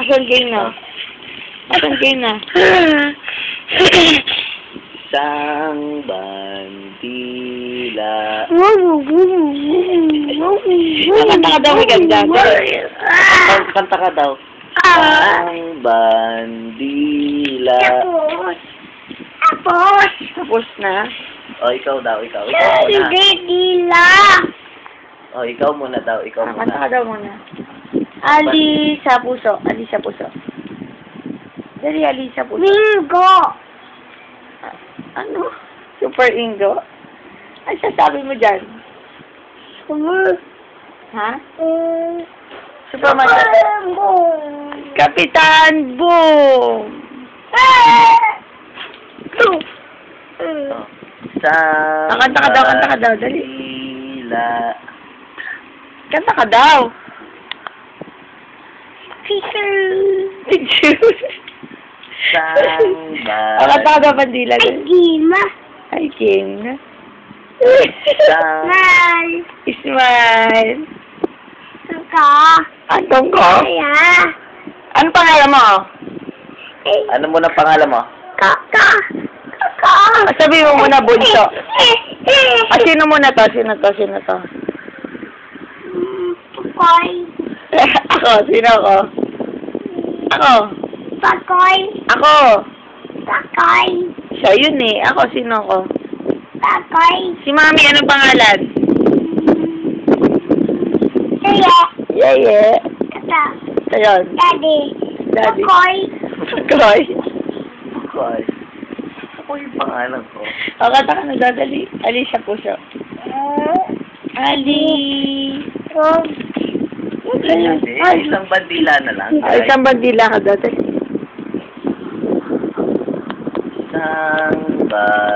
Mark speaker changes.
Speaker 1: Asan game na? Asan game na?
Speaker 2: Isang bandila.
Speaker 1: Kanta ka daw, may ganda.
Speaker 2: Kanta ka daw. Isang bandila.
Speaker 1: Tapos na.
Speaker 2: O, ikaw daw, ikaw. Ikaw muna.
Speaker 3: Dila.
Speaker 2: O, ikaw muna daw, ikaw
Speaker 1: Kanta ka
Speaker 2: muna.
Speaker 1: daw muna. Ali sa puso. Ali sa puso. Dali, ali sa puso.
Speaker 3: Mingo.
Speaker 1: Ano? Super Ingo? Ay, sasabi mo dyan? Ha? Super Kapitan Boom!
Speaker 2: Isang
Speaker 1: Kanta ka daw, dali.
Speaker 2: bandila.
Speaker 1: Kanta ka daw.
Speaker 2: Isang
Speaker 1: Kanta ka daw, bandila.
Speaker 3: Gima.
Speaker 1: Ay, King.
Speaker 2: Isang
Speaker 1: Smile.
Speaker 3: Saka.
Speaker 1: Antong ko?
Speaker 3: Kaya.
Speaker 1: Ano pangalan mo?
Speaker 2: Ano muna pangalan mo?
Speaker 3: Kaka. Kaka.
Speaker 1: Sabi mo muna, bunso. Sino muna to? Sino to?
Speaker 3: Pakoy.
Speaker 1: Ako, sino ako?
Speaker 3: Pakoy.
Speaker 1: Ako.
Speaker 3: Pakoy.
Speaker 1: Siya yun eh. Ako, sino ako?
Speaker 3: Pakoy.
Speaker 1: Si Mami, anong pangalan?
Speaker 3: Kaya.
Speaker 1: Yeye.
Speaker 3: Kata.
Speaker 1: Ayun.
Speaker 3: Daddy.
Speaker 1: Daddy.
Speaker 3: Pakoy.
Speaker 1: Koy.
Speaker 2: Koy. Ako yung pangalan ko.
Speaker 1: O, kanta ka na dadali. Ali siya po siya. Ali.
Speaker 2: Isang bandila na lang.
Speaker 1: Ay, isang bandila ka dadali.
Speaker 2: Isang